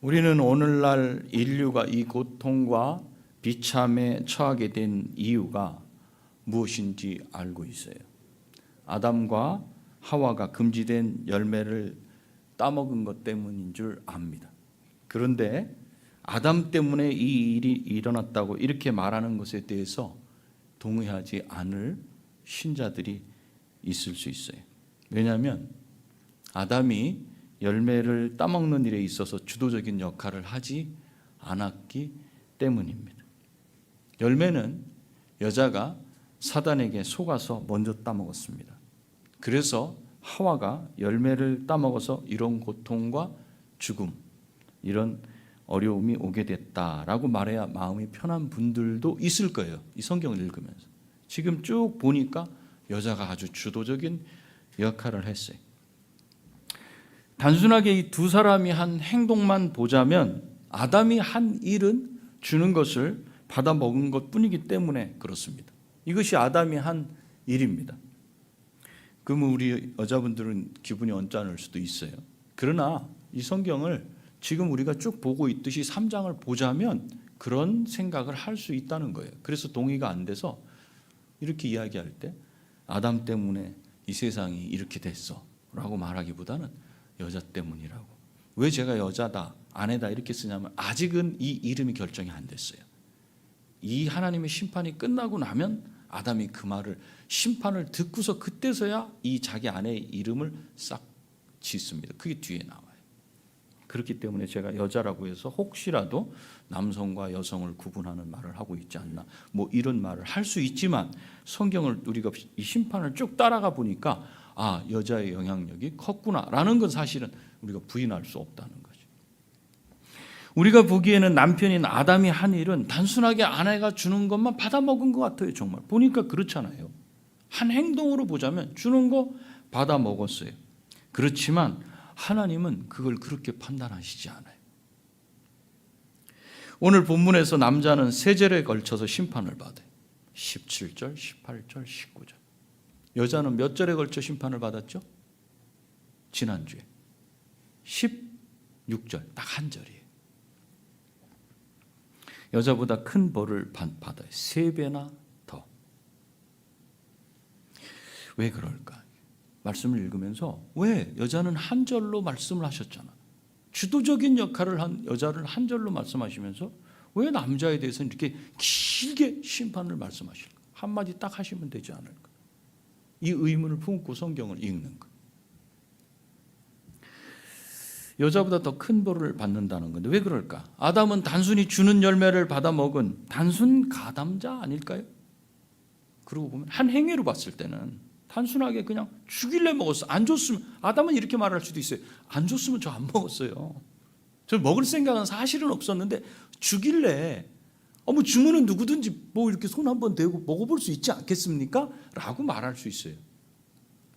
우리는 오늘날 인류가 이 고통과 비참에 처하게 된 이유가 무엇인지 알고 있어요. 아담과 하와가 금지된 열매를 따먹은 것 때문인 줄 압니다. 그런데 아담 때문에 이 일이 일어났다고 이렇게 말하는 것에 대해서 동의하지 않을 신자들이 있을 수 있어요. 왜냐하면 아담이 열매를 따먹는 일에 있어서 주도적인 역할을 하지 않았기 때문입니다. 열매는 여자가 사단에게 속아서 먼저 따먹었습니다. 그래서 하와가 열매를 따먹어서 이런 고통과 죽음, 이런 어려움이 오게 됐다라고 말해야 마음이 편한 분들도 있을 거예요. 이 성경을 읽으면서. 지금 쭉 보니까 여자가 아주 주도적인 역할을 했어요. 단순하게 이 두 사람이 한 행동만 보자면 아담이 한 일은 주는 것을 받아 먹은 것 뿐이기 때문에 그렇습니다. 이것이 아담이 한 일입니다. 그러면 우리 여자분들은 기분이 언짢을 수도 있어요. 그러나 이 성경을 지금 우리가 쭉 보고 있듯이 3장을 보자면 그런 생각을 할 수 있다는 거예요. 그래서 동의가 안 돼서 이렇게 이야기할 때 아담 때문에 이 세상이 이렇게 됐어 라고 말하기보다는 여자 때문이라고. 왜 제가 여자다, 아내다 이렇게 쓰냐면 아직은 이 이름이 결정이 안 됐어요. 이 하나님의 심판이 끝나고 나면 아담이 그 말을 심판을 듣고서 그때서야 이 자기 아내의 이름을 싹 짓습니다. 그게 뒤에 나와요. 그렇기 때문에 제가 여자라고 해서 혹시라도 남성과 여성을 구분하는 말을 하고 있지 않나 뭐 이런 말을 할 수 있지만 성경을 우리가 이 심판을 쭉 따라가 보니까 아, 여자의 영향력이 컸구나라는 건 사실은 우리가 부인할 수 없다는 거죠. 우리가 보기에는 남편인 아담이 한 일은 단순하게 아내가 주는 것만 받아먹은 것 같아요. 정말 보니까 그렇잖아요. 한 행동으로 보자면 주는 거 받아먹었어요. 그렇지만 하나님은 그걸 그렇게 판단하시지 않아요. 오늘 본문에서 남자는 세 절에 걸쳐서 심판을 받아요. 17절, 18절, 19절. 여자는 몇 절에 걸쳐 심판을 받았죠? 지난주에 16절, 딱 한 절이에요. 여자보다 큰 벌을 받아요. 3배나 더. 왜 그럴까? 말씀을 읽으면서 왜 여자는 한 절로 말씀을 하셨잖아. 주도적인 역할을 한 여자를 한 절로 말씀하시면서 왜 남자에 대해서는 이렇게 길게 심판을 말씀하실까? 한마디 딱 하시면 되지 않을까? 이 의문을 품고 성경을 읽는 거예요. 여자보다 더 큰 벌을 받는다는 건데 왜 그럴까? 아담은 단순히 주는 열매를 받아 먹은 단순 가담자 아닐까요? 그러고 보면 한 행위로 봤을 때는 단순하게 그냥 주길래 먹었어. 안 줬으면 아담은 이렇게 말할 수도 있어요. 안 줬으면 저 안 먹었어요. 저 먹을 생각은 사실은 없었는데 주길래 뭐 주문은 누구든지 뭐 이렇게 손 한번 대고 먹어볼 수 있지 않겠습니까? 라고 말할 수 있어요.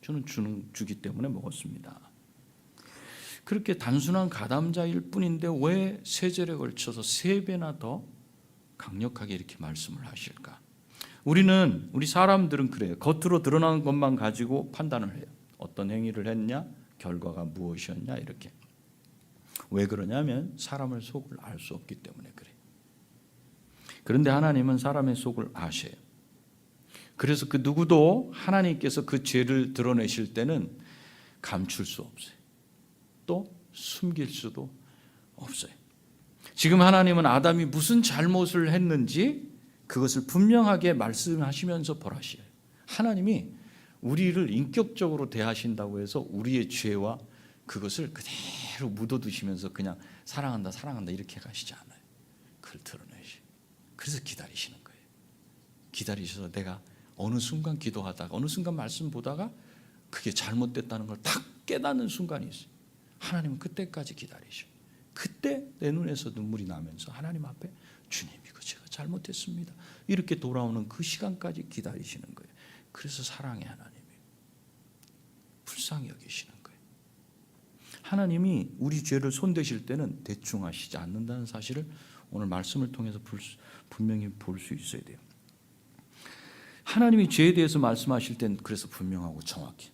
저는 주기 때문에 먹었습니다. 그렇게 단순한 가담자일 뿐인데 왜 세 절에 걸쳐서 3배나 더 강력하게 이렇게 말씀을 하실까? 우리 사람들은 그래요. 겉으로 드러나는 것만 가지고 판단을 해요. 어떤 행위를 했냐, 결과가 무엇이었냐 이렇게. 왜 그러냐면 사람의 속을 알 수 없기 때문에 그래요. 그런데 하나님은 사람의 속을 아셔요. 그래서 그 누구도 하나님께서 그 죄를 드러내실 때는 감출 수 없어요. 또 숨길 수도 없어요. 지금 하나님은 아담이 무슨 잘못을 했는지 그것을 분명하게 말씀하시면서 벌하셔요. 하나님이 우리를 인격적으로 대하신다고 해서 우리의 죄와 그것을 그대로 묻어두시면서 그냥 사랑한다 사랑한다 이렇게 가시지 않아요. 그걸 드러내시. 그래서 기다리시는 거예요. 기다리셔서 내가 어느 순간 기도하다가 어느 순간 말씀 보다가 그게 잘못됐다는 걸 딱 깨닫는 순간이 있어요. 하나님은 그때까지 기다리셔. 그때 내 눈에서 눈물이 나면서 하나님 앞에 주님 이거 제가 잘못했습니다. 이렇게 돌아오는 그 시간까지 기다리시는 거예요. 그래서 사랑의 하나님이에요. 불쌍히 여기시는 거예요. 하나님이 우리 죄를 손대실 때는 대충 하시지 않는다는 사실을 오늘 말씀을 통해서 분명히 볼 수 있어야 돼요. 하나님이 죄에 대해서 말씀하실 땐 그래서 분명하고 정확히.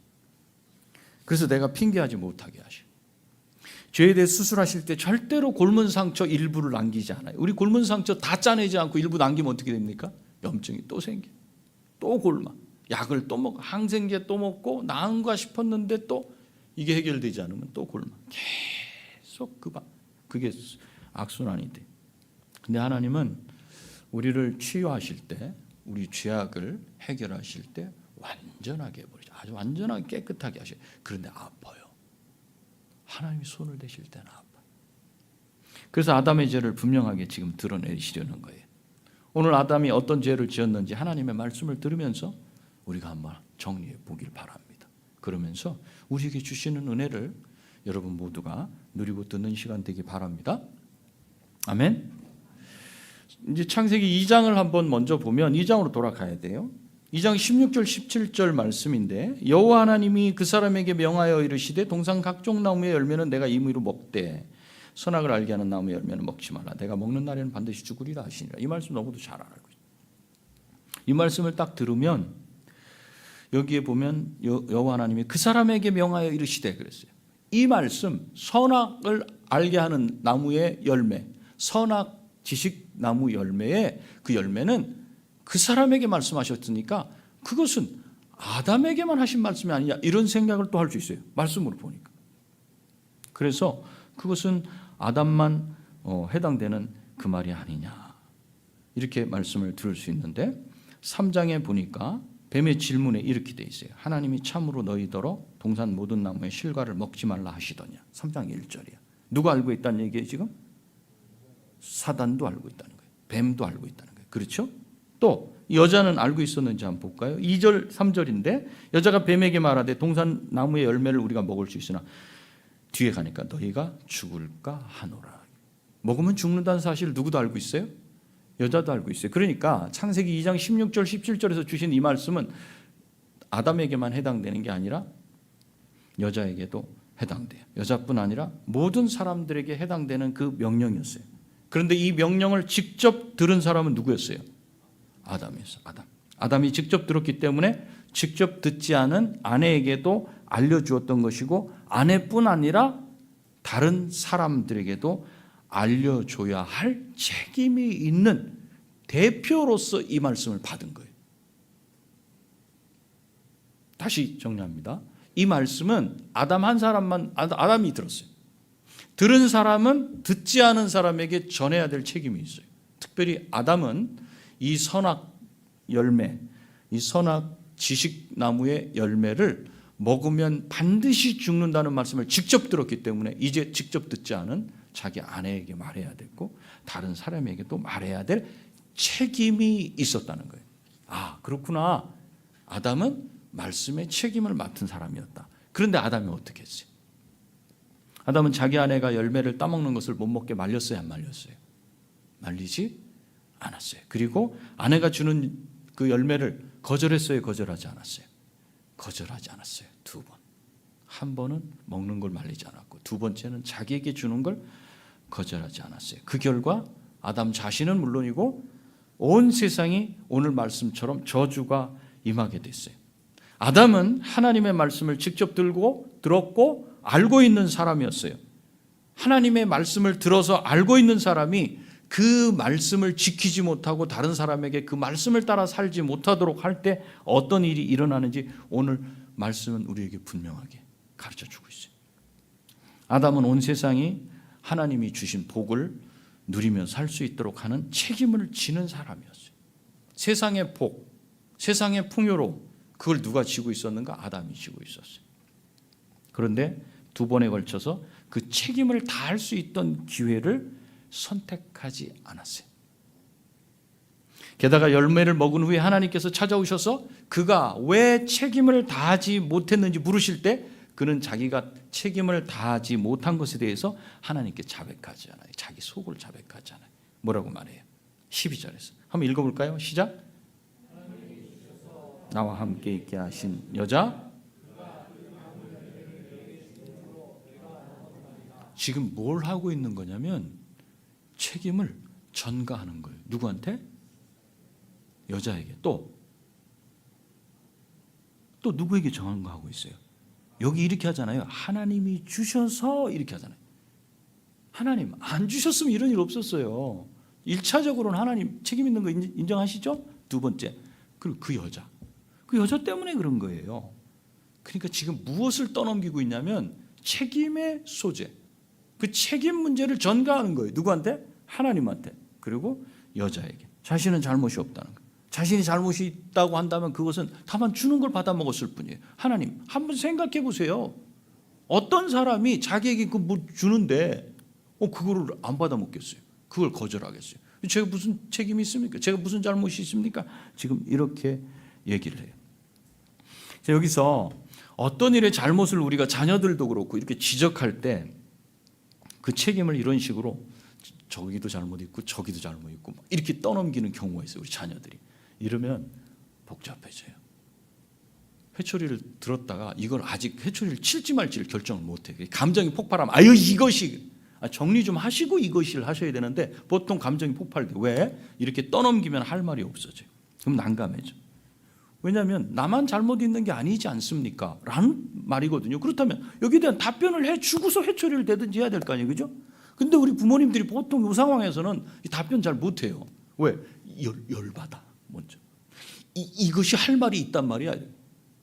그래서 내가 핑계하지 못하게 하셔. 죄에 대해 수술하실 때 절대로 골문 상처 일부를 남기지 않아요. 우리 골문 상처 다 짜내지 않고 일부 남기면 어떻게 됩니까? 염증이 또 생겨. 또 골마. 약을 또 먹고 항생제 또 먹고 나은가 싶었는데 또 이게 해결되지 않으면 또 골마. 계속 그게 악순환이 돼. 근데 하나님은 우리를 치유하실 때, 우리 죄악을 해결하실 때 완전하게 해버리죠. 아주 완전하게 깨끗하게 하셔요. 그런데 아파요. 하나님이 손을 대실 때는 아파요. 그래서 아담의 죄를 분명하게 지금 드러내시려는 거예요. 오늘 아담이 어떤 죄를 지었는지 하나님의 말씀을 들으면서 우리가 한번 정리해 보길 바랍니다. 그러면서 우리에게 주시는 은혜를 여러분 모두가 누리고 듣는 시간 되기 바랍니다. 아멘. 이제 창세기 2장을 한번 먼저 보면 2장으로 돌아가야 돼요. 2장 16절 17절 말씀인데 여호와 하나님이 그 사람에게 명하여 이르시되 동산 각종 나무의 열매는 내가 임의로 먹되 선악을 알게 하는 나무의 열매는 먹지 말라. 내가 먹는 날에는 반드시 죽으리라 하시니라. 이 말씀 너무도 잘 알고 있어요. 이 말씀을 딱 들으면 여기에 보면 여호와 하나님이 그 사람에게 명하여 이르시되 그랬어요. 이 말씀 선악을 알게 하는 나무의 열매, 선악 지식 나무 열매의 그 열매는 그 사람에게 말씀하셨으니까 그것은 아담에게만 하신 말씀이 아니냐 이런 생각을 또 할 수 있어요. 말씀으로 보니까. 그래서 그것은 아담만 해당되는 그 말이 아니냐 이렇게 말씀을 들을 수 있는데 3장에 보니까 뱀의 질문에 이렇게 돼 있어요. 하나님이 참으로 너희더러 동산 모든 나무의 실과를 먹지 말라 하시더냐. 3장 1절이야. 누가 알고 있다는 얘기예요 지금? 사단도 알고 있다는 거예요. 뱀도 알고 있다는 거예요. 그렇죠? 또 여자는 알고 있었는지 한번 볼까요? 2절 3절인데 여자가 뱀에게 말하되 동산 나무의 열매를 우리가 먹을 수 있으나 뒤에 가니까 너희가 죽을까 하노라. 먹으면 죽는다는 사실을 누구도 알고 있어요? 여자도 알고 있어요. 그러니까 창세기 2장 16절 17절에서 주신 이 말씀은 아담에게만 해당되는 게 아니라 여자에게도 해당돼요. 여자뿐 아니라 모든 사람들에게 해당되는 그 명령이었어요. 그런데 이 명령을 직접 들은 사람은 누구였어요? 아담이었어요. 아담이 직접 들었기 때문에 직접 듣지 않은 아내에게도 알려주었던 것이고 아내뿐 아니라 다른 사람들에게도 알려줘야 할 책임이 있는 대표로서 이 말씀을 받은 거예요. 다시 정리합니다. 이 말씀은 아담 한 사람만 아담이 들었어요. 들은 사람은 듣지 않은 사람에게 전해야 될 책임이 있어요. 특별히 아담은 이 선악 열매, 이 선악 지식 나무의 열매를 먹으면 반드시 죽는다는 말씀을 직접 들었기 때문에 이제 직접 듣지 않은 자기 아내에게 말해야 됐고 다른 사람에게도 말해야 될 책임이 있었다는 거예요. 아, 그렇구나. 아담은 말씀의 책임을 맡은 사람이었다. 그런데 아담이 어떻게 했어요? 아담은 자기 아내가 열매를 따먹는 것을 못 먹게 말렸어요, 안 말렸어요? 말리지 않았어요. 그리고 아내가 주는 그 열매를 거절했어요, 거절하지 않았어요? 거절하지 않았어요. 2번. 한 번은 먹는 걸 말리지 않았고 두 번째는 자기에게 주는 걸 거절하지 않았어요. 그 결과 아담 자신은 물론이고 온 세상이 오늘 말씀처럼 저주가 임하게 됐어요. 아담은 하나님의 말씀을 직접 들었고 알고 있는 사람이었어요. 하나님의 말씀을 들어서 알고 있는 사람이 그 말씀을 지키지 못하고 다른 사람에게 그 말씀을 따라 살지 못하도록 할 때 어떤 일이 일어나는지 오늘 말씀은 우리에게 분명하게 가르쳐주고 있어요. 아담은 온 세상이 하나님이 주신 복을 누리며 살 수 있도록 하는 책임을 지는 사람이었어요. 세상의 복, 세상의 풍요로움, 그걸 누가 지고 있었는가? 아담이 지고 있었어요. 그런데 2번에 걸쳐서 그 책임을 다할 수 있던 기회를 선택하지 않았어요. 게다가 열매를 먹은 후에 하나님께서 찾아오셔서 그가 왜 책임을 다하지 못했는지 물으실 때 그는 자기가 책임을 다하지 못한 것에 대해서 하나님께 자백하지 않아요. 자기 속을 자백하지 않아요. 뭐라고 말해요? 12절에서 한번 읽어볼까요? 시작. 나와 함께 있게 하신 여자, 지금 뭘 하고 있는 거냐면 책임을 전가하는 거예요. 누구한테? 여자에게. 또 누구에게 전가하고 있어요? 여기 이렇게 하잖아요. 하나님이 주셔서 이렇게 하잖아요. 하나님 안 주셨으면 이런 일 없었어요. 1차적으로는 하나님 책임 있는 거 인정하시죠? 두 번째, 그리고 그 여자 때문에 그런 거예요. 그러니까 지금 무엇을 떠넘기고 있냐면 책임의 소재, 그 책임 문제를 전가하는 거예요. 누구한테? 하나님한테. 그리고 여자에게. 자신은 잘못이 없다는 거예요. 자신이 잘못이 있다고 한다면 그것은 다만 주는 걸 받아 먹었을 뿐이에요. 하나님 한번 생각해 보세요. 어떤 사람이 자기에게 그 뭐 주는데 그거를 안 받아 먹겠어요? 그걸 거절하겠어요? 제가 무슨 책임이 있습니까? 제가 무슨 잘못이 있습니까? 지금 이렇게 얘기를 해요. 여기서 어떤 일의 잘못을 우리가 자녀들도 그렇고 이렇게 지적할 때 그 책임을 이런 식으로 저기도 잘못 있고 저기도 잘못 있고 이렇게 떠넘기는 경우가 있어요. 우리 자녀들이. 이러면 복잡해져요. 회초리를 들었다가 이걸 아직 회초리를 칠지 말지를 결정을 못해요. 감정이 폭발하면 아유 이것이 정리 좀 하시고 이것을 하셔야 되는데 보통 감정이 폭발돼요. 왜? 이렇게 떠넘기면 할 말이 없어져요. 그럼 난감해져. 왜냐하면 나만 잘못 있는 게 아니지 않습니까? 라는 말이거든요. 그렇다면 여기에 대한 답변을 해주고서 회초리를 대든지 해야 될 거 아니에요. 그죠? 근데 우리 부모님들이 보통 이 상황에서는 답변 잘 못해요. 왜? 열받아 먼저. 이것이 할 말이 있단 말이야.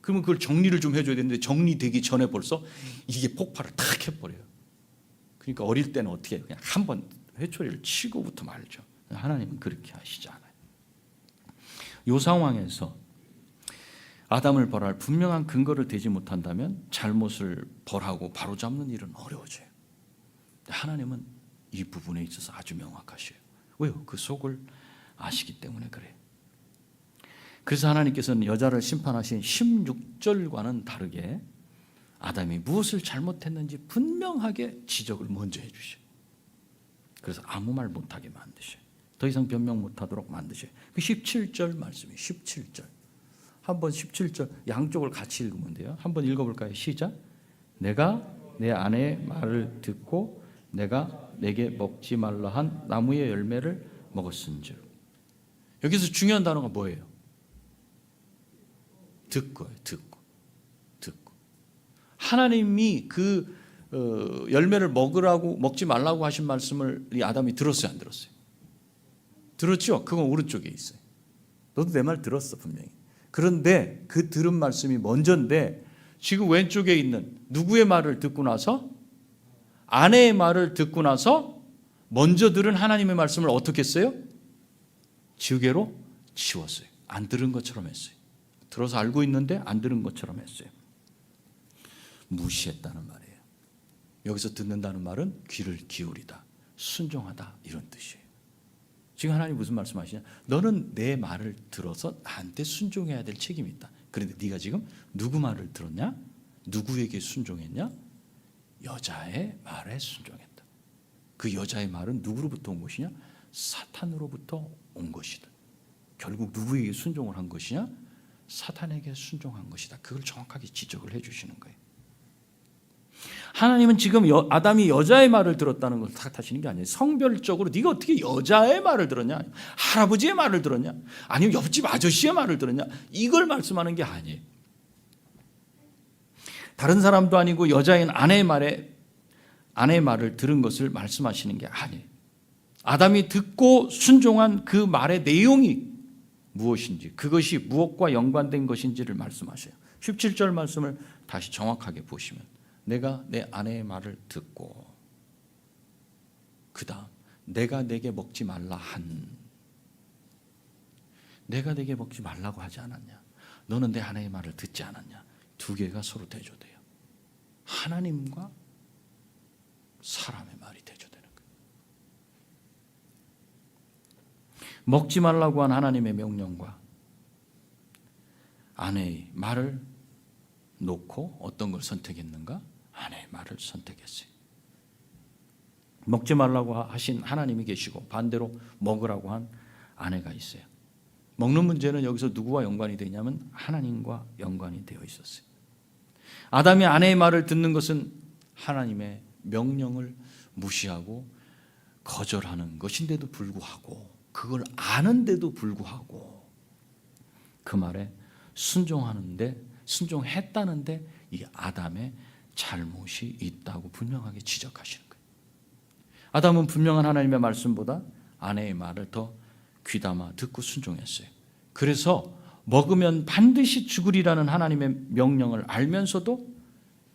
그러면 그걸 정리를 좀 해줘야 되는데 정리되기 전에 벌써 이게 폭발을 탁 해버려요. 그러니까 어릴 때는 어떻게 해요? 그냥 한번 회초리를 치고부터 말죠. 하나님은 그렇게 하시지 않아요. 이 상황에서 아담을 벌할 분명한 근거를 대지 못한다면 잘못을 벌하고 바로잡는 일은 어려워져요. 하나님은 이 부분에 있어서 아주 명확하셔요. 왜요? 그 속을 아시기 때문에 그래요. 그래서 하나님께서는 여자를 심판하신 16절과는 다르게 아담이 무엇을 잘못했는지 분명하게 지적을 먼저 해주셔요. 그래서 아무 말 못하게 만드셔요. 더 이상 변명 못하도록 만드셔요. 그 17절 말씀이에요. 17절. 한번 17절 양쪽을 같이 읽으면 돼요. 한번 읽어볼까요? 시작. 내가 내 아내의 말을 듣고 내가 내게 먹지 말라 한 나무의 열매를 먹었은즉. 여기서 중요한 단어가 뭐예요? 듣고요. 듣고. 하나님이 그 열매를 먹지 말라고 하신 말씀을 이 아담이 들었어요, 안 들었어요? 들었죠? 그건 오른쪽에 있어요. 너도 내 말 들었어 분명히. 그런데 그 들은 말씀이 먼저인데 지금 왼쪽에 있는 누구의 말을 듣고 나서? 아내의 말을 듣고 나서 먼저 들은 하나님의 말씀을 어떻게 했어요? 지우개로 치웠어요. 안 들은 것처럼 했어요. 들어서 알고 있는데 안 들은 것처럼 했어요. 무시했다는 말이에요. 여기서 듣는다는 말은 귀를 기울이다, 순종하다 이런 뜻이에요. 지금 하나님 무슨 말씀하시냐? 너는 내 말을 들어서 나한테 순종해야 될 책임이 있다. 그런데 네가 지금 누구 말을 들었냐? 누구에게 순종했냐? 여자의 말에 순종했다. 그 여자의 말은 누구로부터 온 것이냐? 사탄으로부터 온 것이다. 결국 누구에게 순종을 한 것이냐? 사탄에게 순종한 것이다. 그걸 정확하게 지적을 해주시는 거예요. 하나님은 지금 아담이 여자의 말을 들었다는 걸 탓하시는 게 아니에요. 성별적으로 네가 어떻게 여자의 말을 들었냐? 할아버지의 말을 들었냐? 아니면 옆집 아저씨의 말을 들었냐? 이걸 말씀하는 게 아니에요. 다른 사람도 아니고 여자인 아내의 말을 들은 것을 말씀하시는 게 아니에요. 아담이 듣고 순종한 그 말의 내용이 무엇인지, 그것이 무엇과 연관된 것인지를 말씀하셔요. 17절 말씀을 다시 정확하게 보시면 내가 내 아내의 말을 듣고 그 다음 내가 내게 먹지 말라 한, 내가 내게 먹지 말라고 하지 않았냐? 너는 내 아내의 말을 듣지 않았냐? 두 개가 서로 대조돼요. 하나님과 사람의 말이 대조되는 거예요. 먹지 말라고 한 하나님의 명령과 아내의 말을 놓고 어떤 걸 선택했는가? 아내의 말을 선택했어요. 먹지 말라고 하신 하나님이 계시고 반대로 먹으라고 한 아내가 있어요. 먹는 문제는 여기서 누구와 연관이 되냐면 하나님과 연관이 되어 있었어요. 아담이 아내의 말을 듣는 것은 하나님의 명령을 무시하고 거절하는 것인데도 불구하고, 그걸 아는데도 불구하고 그 말에 순종했다는데 이 아담의 잘못이 있다고 분명하게 지적하시는 거예요. 아담은 분명한 하나님의 말씀보다 아내의 말을 더 귀담아 듣고 순종했어요. 그래서 먹으면 반드시 죽으리라는 하나님의 명령을 알면서도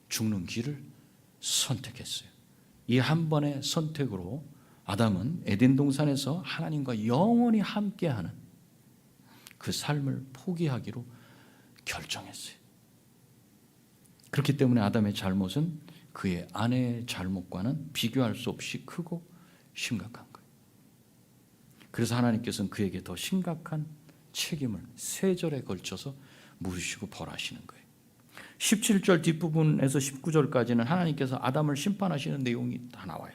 죽는 길을 선택했어요. 이 한 번의 선택으로 아담은 에덴 동산에서 하나님과 영원히 함께하는 그 삶을 포기하기로 결정했어요. 그렇기 때문에 아담의 잘못은 그의 아내의 잘못과는 비교할 수 없이 크고 심각한 거예요. 그래서 하나님께서는 그에게 더 심각한 책임을 3절에 걸쳐서 물으시고 벌하시는 거예요. 17절 뒷부분에서 19절까지는 하나님께서 아담을 심판하시는 내용이 다 나와요.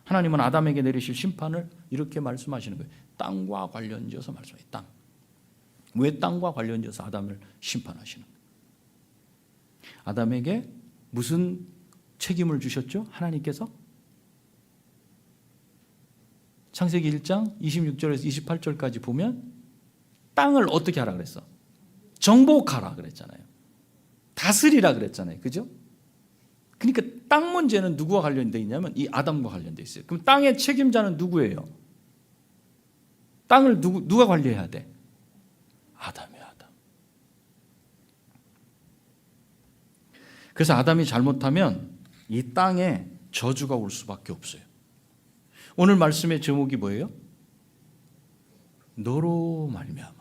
하나님은 아담에게 내리실 심판을 이렇게 말씀하시는 거예요. 땅과 관련지어서 말씀해요. 땅. 왜 땅과 관련지어서 아담을 심판하시는 거예요? 아담에게 무슨 책임을 주셨죠? 하나님께서 창세기 1장 26절에서 28절까지 보면 땅을 어떻게 하라 그랬어? 정복하라 그랬잖아요. 다스리라 그랬잖아요. 그죠? 그러니까 땅 문제는 누구와 관련되어 있냐면 이 아담과 관련되어 있어요. 그럼 땅의 책임자는 누구예요? 땅을 누가 관리해야 돼? 아담이야, 아담. 그래서 아담이 잘못하면 이 땅에 저주가 올 수밖에 없어요. 오늘 말씀의 제목이 뭐예요? 너로 말미암아.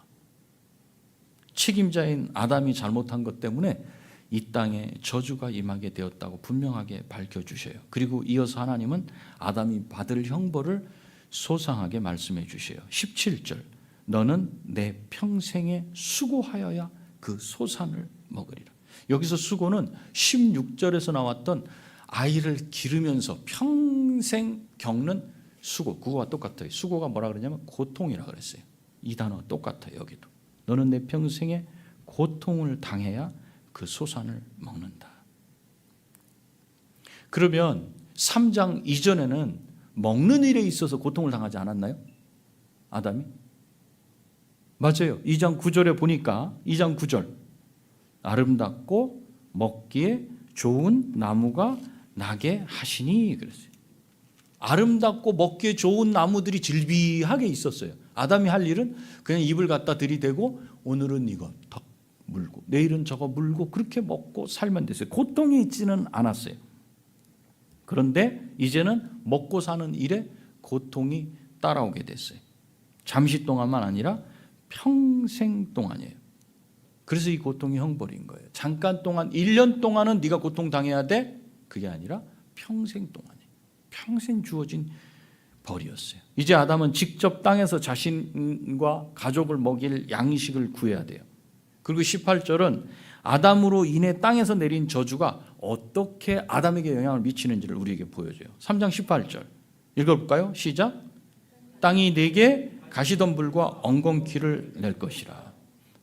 책임자인 아담이 잘못한 것 때문에 이 땅에 저주가 임하게 되었다고 분명하게 밝혀주셔요. 그리고 이어서 하나님은 아담이 받을 형벌을 소상하게 말씀해 주셔요. 17절 너는 내 평생에 수고하여야 그 소산을 먹으리라. 여기서 수고는 16절에서 나왔던 아이를 기르면서 평생 겪는 수고, 그거와 똑같아요. 수고가 뭐라 그러냐면 고통이라 그랬어요. 이 단어 똑같아요. 여기도 너는 내 평생에 고통을 당해야 그 소산을 먹는다. 그러면 3장 이전에는 먹는 일에 있어서 고통을 당하지 않았나요? 아담이? 맞아요. 2장 9절에 보니까 2장 9절 아름답고 먹기에 좋은 나무가 나게 하시니 그랬어요. 아름답고 먹기에 좋은 나무들이 질비하게 있었어요. 아담이 할 일은 그냥 입을 갖다 들이대고 오늘은 이거 더 물고 내일은 저거 물고 그렇게 먹고 살면 됐어요. 고통이 있지는 않았어요. 그런데 이제는 먹고 사는 일에 고통이 따라오게 됐어요. 잠시 동안만 아니라 평생 동안이에요. 그래서 이 고통이 형벌인 거예요. 잠깐 동안 1년 동안은 네가 고통당해야 돼? 그게 아니라 평생 동안이에요. 평생 주어진 벌이었어요. 이제 아담은 직접 땅에서 자신과 가족을 먹일 양식을 구해야 돼요. 그리고 18절은 아담으로 인해 땅에서 내린 저주가 어떻게 아담에게 영향을 미치는지를 우리에게 보여줘요. 3장 18절 읽어볼까요? 시작. 땅이 내게 가시덤불과 엉겅퀴를 낼 것이라.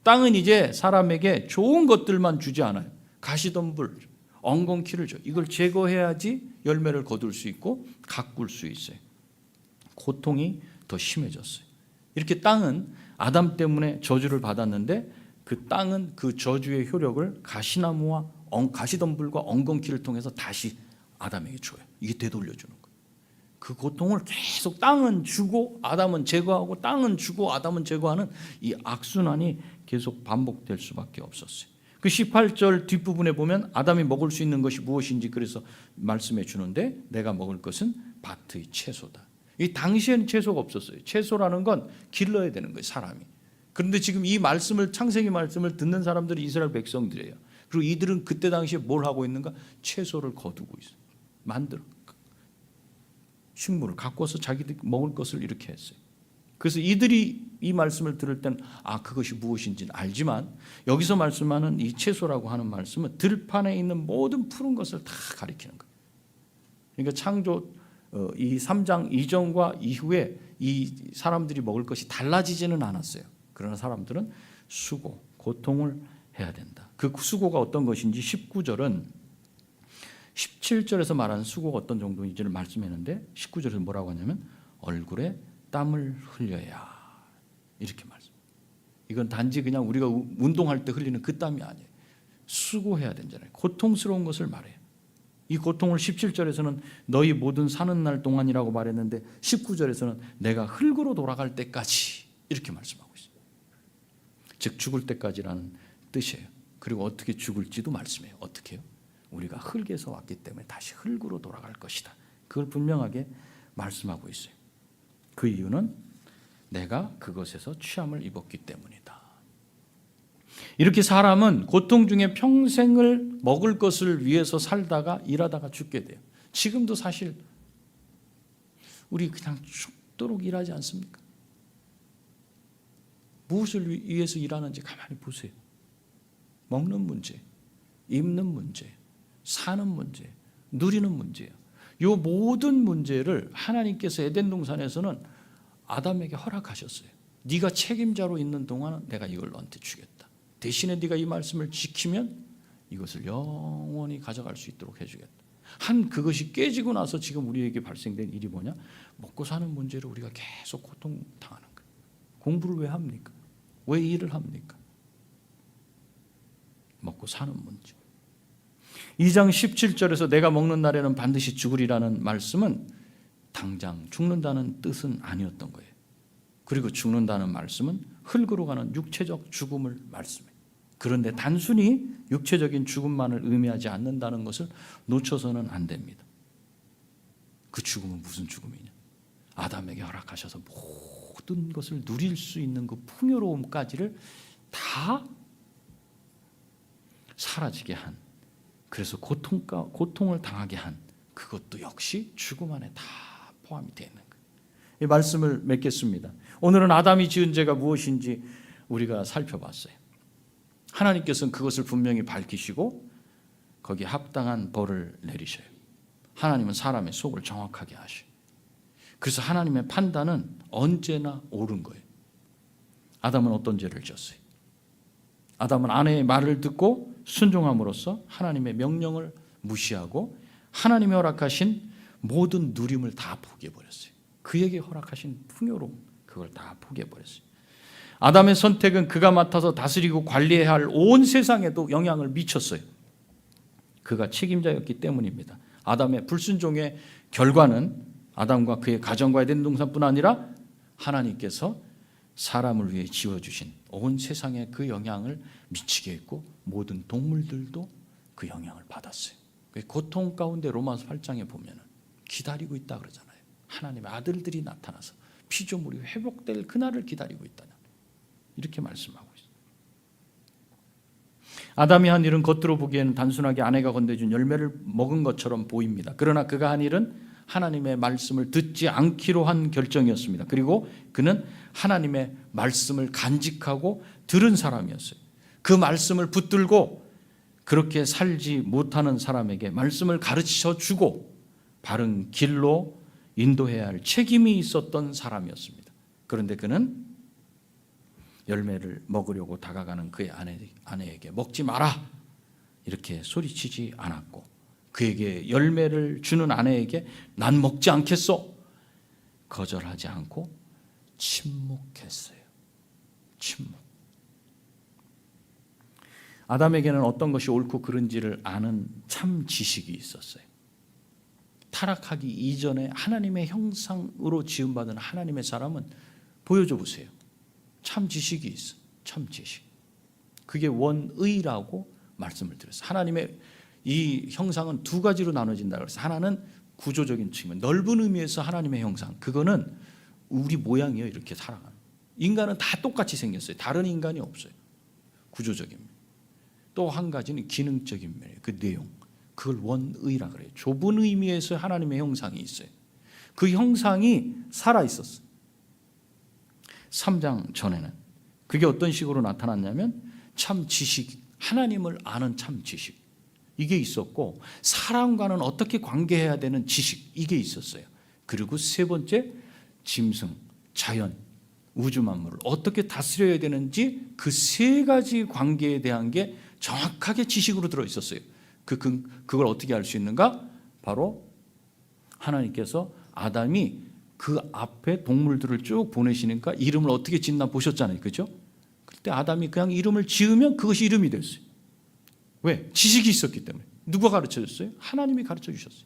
땅은 이제 사람에게 좋은 것들만 주지 않아요. 가시덤불, 엉겅퀴를 줘요. 이걸 제거해야지 열매를 거둘 수 있고 가꿀 수 있어요. 고통이 더 심해졌어요. 이렇게 땅은 아담 때문에 저주를 받았는데 그 땅은 그 저주의 효력을 가시나무와 가시덤불과 엉겅퀴를 통해서 다시 아담에게 줘요. 이게 되돌려주는 거예요. 그 고통을 계속 땅은 주고 아담은 제거하고 땅은 주고 아담은 제거하는 이 악순환이 계속 반복될 수밖에 없었어요. 그 18절 뒷부분에 보면 아담이 먹을 수 있는 것이 무엇인지 그래서 말씀해 주는데 내가 먹을 것은 밭의 채소다. 이 당시에는 채소가 없었어요. 채소라는 건 길러야 되는 거예요, 사람이. 그런데 지금 이 말씀을 창세기 말씀을 듣는 사람들이 이스라엘 백성들이에요. 그리고 이들은 그때 당시에 뭘 하고 있는가? 채소를 거두고 있어요. 만들어. 식물을 가꿔서 자기들 먹을 것을 이렇게 했어요. 그래서 이들이 이 말씀을 들을 때는 그것이 무엇인지는 알지만 여기서 말씀하는 이 채소라고 하는 말씀은 들판에 있는 모든 푸른 것을 다 가리키는 거예요. 그러니까 창조 이 3장 이전과 이후에 이 사람들이 먹을 것이 달라지지는 않았어요. 그러나 사람들은 수고, 고통을 해야 된다. 그 수고가 어떤 것인지 19절은 17절에서 말하는 수고가 어떤 정도인지를 말씀했는데 19절에서 뭐라고 하냐면 얼굴에 땀을 흘려야 이렇게 말씀. 이건 단지 그냥 우리가 운동할 때 흘리는 그 땀이 아니에요. 수고해야 된잖아요. 고통스러운 것을 말해요. 이 고통을 17절에서는 너희 모든 사는 날 동안이라고 말했는데 19절에서는 내가 흙으로 돌아갈 때까지 이렇게 말씀하고 있어요. 즉 죽을 때까지라는 뜻이에요. 그리고 어떻게 죽을지도 말씀해요. 어떻게 해요? 우리가 흙에서 왔기 때문에 다시 흙으로 돌아갈 것이다. 그걸 분명하게 말씀하고 있어요. 그 이유는 내가 그것에서 취함을 입었기 때문이다. 이렇게 사람은 고통 중에 평생을 먹을 것을 위해서 살다가 일하다가 죽게 돼요. 지금도 사실 우리 그냥 죽도록 일하지 않습니까? 무엇을 위해서 일하는지 가만히 보세요. 먹는 문제, 입는 문제, 사는 문제, 누리는 문제예요. 이 모든 문제를 하나님께서 에덴 동산에서는 아담에게 허락하셨어요. 네가 책임자로 있는 동안은 내가 이걸 너한테 주겠다. 대신에 네가 이 말씀을 지키면 이것을 영원히 가져갈 수 있도록 해주겠다. 그것이 깨지고 나서 지금 우리에게 발생된 일이 뭐냐? 먹고 사는 문제를 우리가 계속 고통당하는 거예요. 공부를 왜 합니까? 왜 일을 합니까? 먹고 사는 문제. 2장 17절에서 내가 먹는 날에는 반드시 죽으리라는 말씀은 당장 죽는다는 뜻은 아니었던 거예요. 그리고 죽는다는 말씀은 흙으로 가는 육체적 죽음을 말씀해요. 그런데 단순히 육체적인 죽음만을 의미하지 않는다는 것을 놓쳐서는 안 됩니다. 그 죽음은 무슨 죽음이냐? 아담에게 허락하셔서 모든 것을 누릴 수 있는 그 풍요로움까지를 다 사라지게 한, 그래서 고통을 당하게 한 그것도 역시 죽음 안에 다 포함이 되어 있는 거예요. 이 말씀을 맺겠습니다. 오늘은 아담이 지은 죄가 무엇인지 우리가 살펴봤어요. 하나님께서는 그것을 분명히 밝히시고 거기에 합당한 벌을 내리셔요. 하나님은 사람의 속을 정확하게 아셔요. 그래서 하나님의 판단은 언제나 옳은 거예요. 아담은 어떤 죄를 지었어요? 아담은 아내의 말을 듣고 순종함으로써 하나님의 명령을 무시하고 하나님이 허락하신 모든 누림을 다 포기해버렸어요. 그에게 허락하신 풍요로움, 그걸 다 포기해버렸어요. 아담의 선택은 그가 맡아서 다스리고 관리해야 할 온 세상에도 영향을 미쳤어요. 그가 책임자였기 때문입니다. 아담의 불순종의 결과는 아담과 그의 가정과 에덴 동산뿐 아니라 하나님께서 사람을 위해 지어주신 온 세상에 그 영향을 미치게 했고 모든 동물들도 그 영향을 받았어요. 고통 가운데 로마서 8장에 보면 기다리고 있다 그러잖아요. 하나님의 아들들이 나타나서 피조물이 회복될 그날을 기다리고 있다. 이렇게 말씀하고 있어요. 아담이 한 일은 겉으로 보기에는 단순하게 아내가 건네준 열매를 먹은 것처럼 보입니다. 그러나 그가 한 일은 하나님의 말씀을 듣지 않기로 한 결정이었습니다. 그리고 그는 하나님의 말씀을 간직하고 들은 사람이었어요. 그 말씀을 붙들고 그렇게 살지 못하는 사람에게 말씀을 가르쳐 주고 바른 길로 인도해야 할 책임이 있었던 사람이었습니다. 그런데 그는 열매를 먹으려고 다가가는 그의 아내에게 먹지 마라 이렇게 소리치지 않았고 그에게 열매를 주는 아내에게 난 먹지 않겠소 거절하지 않고 침묵했어요. 침묵. 아담에게는 어떤 것이 옳고 그른지를 아는 참 지식이 있었어요. 타락하기 이전에 하나님의 형상으로 지음받은 하나님의 사람은 보여줘 보세요. 참 지식이 있어. 참 지식. 그게 원의라고 말씀을 드렸어요. 하나님의 이 형상은 두 가지로 나눠진다 그래서 하나는 구조적인 측면, 넓은 의미에서 하나님의 형상. 그거는 우리 모양이에요. 이렇게 살아가는. 인간은 다 똑같이 생겼어요. 다른 인간이 없어요. 구조적인 면. 또 한 가지는 기능적인 면이에요. 그 내용. 그걸 원의라 그래요. 좁은 의미에서 하나님의 형상이 있어요. 그 형상이 살아 있었어요. 3장 전에는 그게 어떤 식으로 나타났냐면 참 지식, 하나님을 아는 참 지식 이게 있었고 사람과는 어떻게 관계해야 되는 지식 이게 있었어요. 그리고 세 번째 짐승, 자연, 우주 만물을 어떻게 다스려야 되는지 그 세 가지 관계에 대한 게 정확하게 지식으로 들어있었어요. 그걸 어떻게 알 수 있는가? 바로 하나님께서 아담이 그 앞에 동물들을 쭉 보내시니까 이름을 어떻게 짓나 보셨잖아요. 그죠? 그때 아담이 그냥 이름을 지으면 그것이 이름이 됐어요. 왜? 지식이 있었기 때문에. 누가 가르쳐줬어요? 하나님이 가르쳐주셨어요.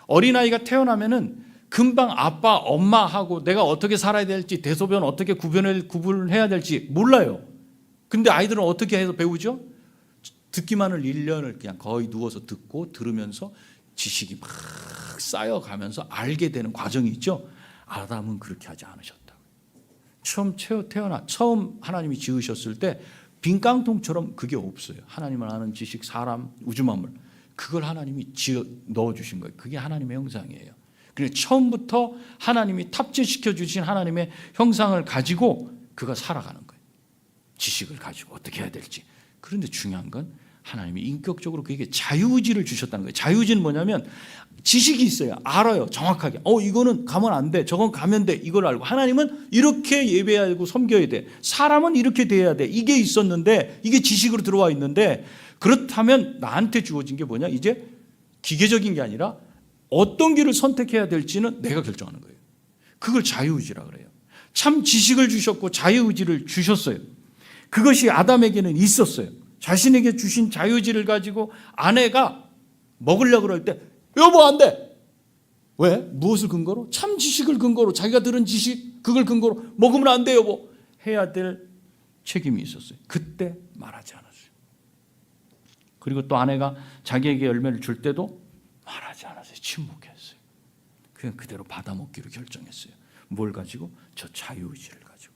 어린아이가 태어나면은 금방 아빠, 엄마하고 내가 어떻게 살아야 될지, 대소변 어떻게 구분해야 될지 몰라요. 근데 아이들은 어떻게 해서 배우죠? 듣기만을 1년을 그냥 거의 누워서 듣고 들으면서 지식이 막 쌓여가면서 알게 되는 과정이 있죠. 아담은 그렇게 하지 않으셨다. 처음 하나님이 지으셨을 때 빈 깡통처럼 그게 없어요. 하나님을 아는 지식, 사람, 우주 만물, 그걸 하나님이 넣어주신 거예요. 그게 하나님의 형상이에요. 그래서 처음부터 하나님이 탑재시켜 주신 하나님의 형상을 가지고 그가 살아가는 거예요. 지식을 가지고 어떻게 해야 될지. 그런데 중요한 건 하나님이 인격적으로 그에게 자유의지를 주셨다는 거예요. 자유의지는 뭐냐면 지식이 있어요. 알아요. 정확하게. 이거는 가면 안 돼. 저건 가면 돼. 이걸 알고. 하나님은 이렇게 예배해야 되고 섬겨야 돼. 사람은 이렇게 돼야 돼. 이게 있었는데 이게 지식으로 들어와 있는데 그렇다면 나한테 주어진 게 뭐냐? 이제 기계적인 게 아니라 어떤 길을 선택해야 될지는 내가 결정하는 거예요. 그걸 자유의지라 그래요. 참 지식을 주셨고 자유의지를 주셨어요. 그것이 아담에게는 있었어요. 자신에게 주신 자유의지를 가지고 아내가 먹으려고 그럴 때 여보 안 돼. 왜? 무엇을 근거로? 참 지식을 근거로, 자기가 들은 지식 그걸 근거로 먹으면 안 돼 여보 해야 될 책임이 있었어요. 그때 말하지 않았어요. 그리고 또 아내가 자기에게 열매를 줄 때도 말하지 않았어요. 침묵했어요. 그냥 그대로 받아먹기로 결정했어요. 뭘 가지고? 저 자유의지를 가지고.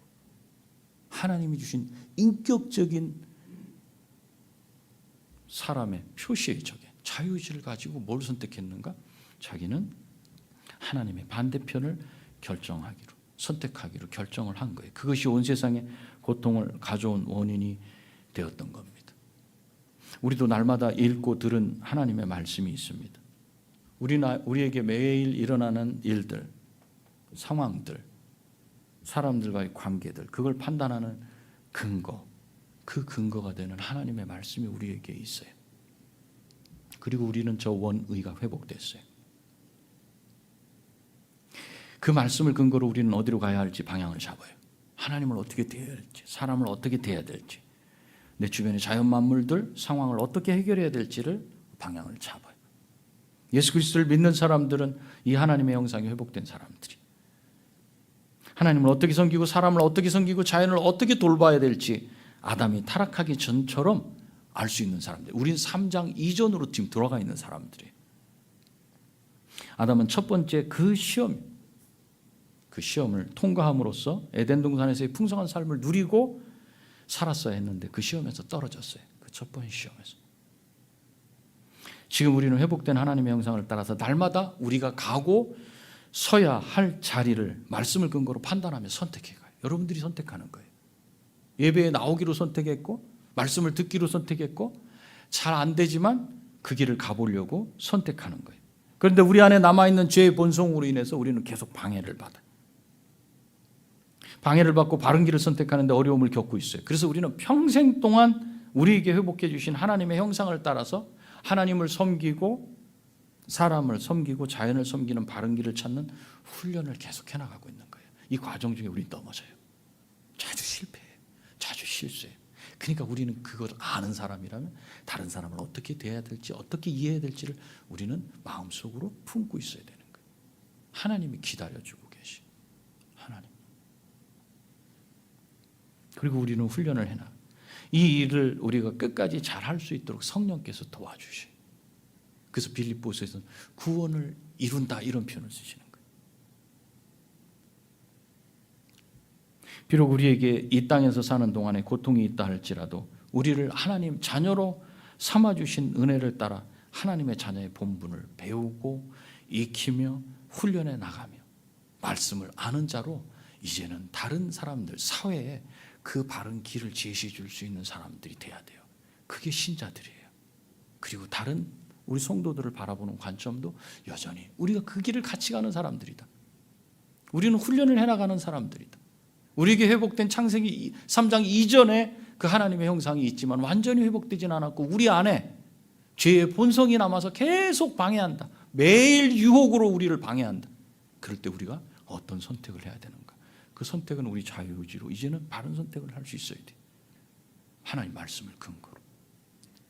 하나님이 주신 인격적인 사람의 표시의 저게 자유의지를 가지고 뭘 선택했는가? 자기는 하나님의 반대편을 결정하기로, 선택하기로 결정을 한 거예요. 그것이 온 세상에 고통을 가져온 원인이 되었던 겁니다. 우리도 날마다 읽고 들은 하나님의 말씀이 있습니다. 우리에게 매일 일어나는 일들, 상황들, 사람들과의 관계들, 그걸 판단하는 근거, 그 근거가 되는 하나님의 말씀이 우리에게 있어요. 그리고 우리는 저 원의가 회복됐어요. 그 말씀을 근거로 우리는 어디로 가야 할지 방향을 잡아요. 하나님을 어떻게 대해야 할지, 사람을 어떻게 대해야 될지, 내 주변의 자연 만물들 상황을 어떻게 해결해야 될지를 방향을 잡아요. 예수 그리스도를 믿는 사람들은 이 하나님의 형상이 회복된 사람들이 하나님을 어떻게 섬기고 사람을 어떻게 섬기고 자연을 어떻게 돌봐야 될지 아담이 타락하기 전처럼 알 수 있는 사람들. 우리는 3장 이전으로 지금 들어가 있는 사람들이에요. 아담은 첫 번째 그 시험을 통과함으로써 에덴 동산에서의 풍성한 삶을 누리고 살았어야 했는데 그 시험에서 떨어졌어요. 그 첫 번째 시험에서. 지금 우리는 회복된 하나님의 형상을 따라서 날마다 우리가 가고 서야 할 자리를 말씀을 근거로 판단하며 선택해 가요. 여러분들이 선택하는 거예요. 예배에 나오기로 선택했고 말씀을 듣기로 선택했고 잘 안 되지만 그 길을 가보려고 선택하는 거예요. 그런데 우리 안에 남아있는 죄의 본성으로 인해서 우리는 계속 방해를 받아요. 방해를 받고 바른 길을 선택하는데 어려움을 겪고 있어요. 그래서 우리는 평생 동안 우리에게 회복해 주신 하나님의 형상을 따라서 하나님을 섬기고 사람을 섬기고 자연을 섬기는 바른 길을 찾는 훈련을 계속해 나가고 있는 거예요. 이 과정 중에 우리는 넘어져요. 자주 실패해요. 자주 실수해요. 그러니까 우리는 그걸 아는 사람이라면 다른 사람을 어떻게 대해야 될지 어떻게 이해해야 될지를 우리는 마음속으로 품고 있어야 되는 거예요. 하나님이 기다려주고 계시. 하나님. 그리고 우리는 훈련을 해나 이 일을 우리가 끝까지 잘할 수 있도록 성령께서 도와주셔요. 그래서 빌립보서에서는 구원을 이룬다 이런 표현을 쓰시는 거예요. 비록 우리에게 이 땅에서 사는 동안에 고통이 있다 할지라도 우리를 하나님 자녀로 삼아주신 은혜를 따라 하나님의 자녀의 본분을 배우고 익히며 훈련해 나가며 말씀을 아는 자로 이제는 다른 사람들 사회에 그 바른 길을 제시해 줄 수 있는 사람들이 돼야 돼요. 그게 신자들이에요. 그리고 다른 우리 성도들을 바라보는 관점도 여전히 우리가 그 길을 같이 가는 사람들이다. 우리는 훈련을 해나가는 사람들이다. 우리에게 회복된 창세기 3장 이전에 그 하나님의 형상이 있지만 완전히 회복되진 않았고 우리 안에 죄의 본성이 남아서 계속 방해한다. 매일 유혹으로 우리를 방해한다. 그럴 때 우리가 어떤 선택을 해야 되는가? 그 선택은 우리 자유의지로 이제는 바른 선택을 할 수 있어야 돼. 하나님 말씀을 근거로.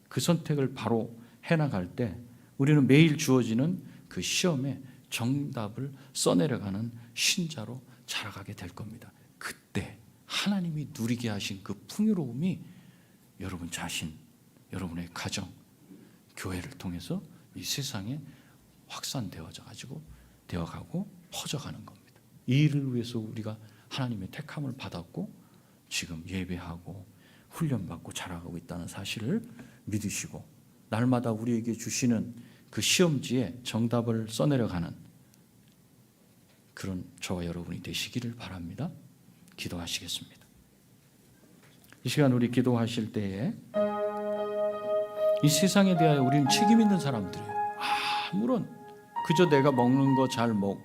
그 선택을 바로 해나갈 때 우리는 매일 주어지는 그 시험에 정답을 써내려가는 신자로 자라가게 될 겁니다. 그때 하나님이 누리게 하신 그 풍요로움이 여러분 자신, 여러분의 가정, 교회를 통해서 이 세상에 확산되어져 가지고 되어가고 퍼져가는 겁니다. 이 일을 위해서 우리가 하나님의 택함을 받았고 지금 예배하고 훈련받고 자라가고 있다는 사실을 믿으시고 날마다 우리에게 주시는 그 시험지에 정답을 써내려가는 그런 저와 여러분이 되시기를 바랍니다. 기도하시겠습니다. 이 시간 우리 기도하실 때에 이 세상에 대하여 우리는 책임 있는 사람들이에요. 아무런 그저 내가 먹는 거 잘 먹고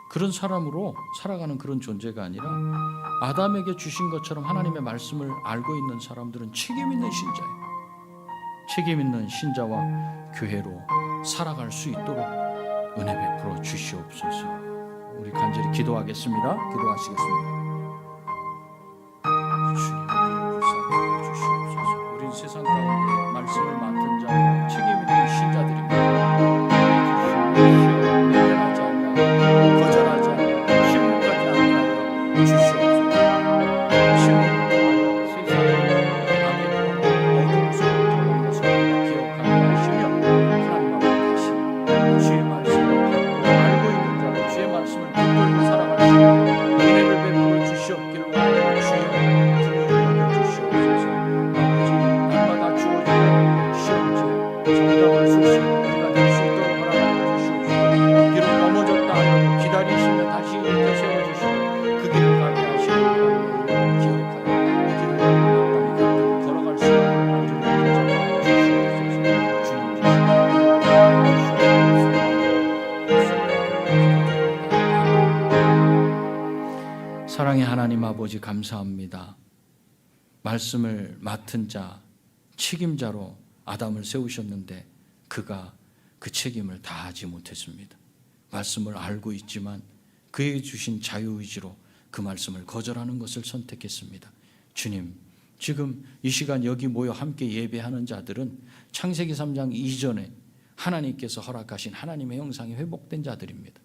그런 사람으로 살아가는 그런 존재가 아니라 아담에게 주신 것처럼 하나님의 말씀을 알고 있는 사람들은 책임 있는 신자예요. 책임 있는 신자와 교회로 살아갈 수 있도록 은혜 베풀어 주시옵소서. 우리 간절히 기도하겠습니다. 기도하시겠습니다. 주님, 우리를 불쌍히 주시옵소서. 우린 세상 가운데 말씀을 맡은 자, 책임 있는 신자들입니다. 외면하지 않냐, 거절하지 않냐, 신문까지 않게 하여 주시옵소서. 신문을 통하여 세상의 악의 어둠 속으로 들어간 것을 기억하게 하시며 하나님 앞에 다시 주의 말씀을 알고 있는 자로 주의 말씀을 붙들고 살아갈 수 있는 은혜를 베풀어 주시옵기를 원하는 주여 긍휼히 여겨주시옵소서. 아버지 날마다 주어지는 시험지에 정답을 쓰시 우리가 될 수 있도록 허락하여 주시옵소서. 비록 넘어졌다 하여도 기다리시며 다시 일으켜 세워주시고 그 길을 가게 하시는 하나님의 기억하여 이 길을 마땅히 걸어갈 수 있는 안전을 보장하여 주시옵소서. 주님 주시옵소서. 사랑의 하나님 아버지 감사합니다. 말씀을 맡은 자, 책임자로 아담을 세우셨는데 그가 그 책임을 다하지 못했습니다. 말씀을 알고 있지만 그에게 주신 자유의지로 그 말씀을 거절하는 것을 선택했습니다. 주님, 지금 이 시간 여기 모여 함께 예배하는 자들은 창세기 3장 이전에 하나님께서 허락하신 하나님의 형상이 회복된 자들입니다.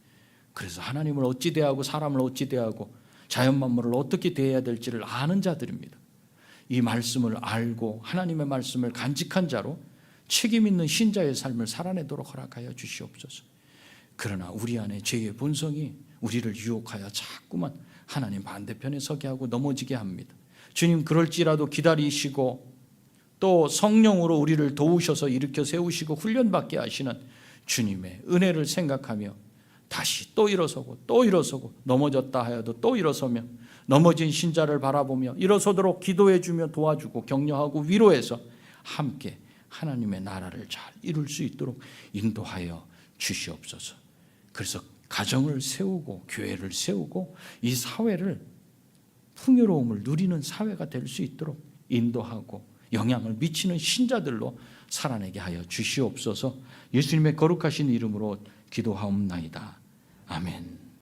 그래서 하나님을 어찌 대하고 사람을 어찌 대하고 자연 만물을 어떻게 대해야 될지를 아는 자들입니다. 이 말씀을 알고 하나님의 말씀을 간직한 자로 책임 있는 신자의 삶을 살아내도록 허락하여 주시옵소서. 그러나 우리 안에 죄의 본성이 우리를 유혹하여 자꾸만 하나님 반대편에 서게 하고 넘어지게 합니다. 주님, 그럴지라도 기다리시고 또 성령으로 우리를 도우셔서 일으켜 세우시고 훈련받게 하시는 주님의 은혜를 생각하며 다시 또 일어서고 넘어졌다 하여도 또 일어서며 넘어진 신자를 바라보며 일어서도록 기도해주며 도와주고 격려하고 위로해서 함께 하나님의 나라를 잘 이룰 수 있도록 인도하여 주시옵소서. 그래서 가정을 세우고 교회를 세우고 이 사회를 풍요로움을 누리는 사회가 될 수 있도록 인도하고 영향을 미치는 신자들로 살아내게 하여 주시옵소서. 예수님의 거룩하신 이름으로 기도하옵나이다. 아멘.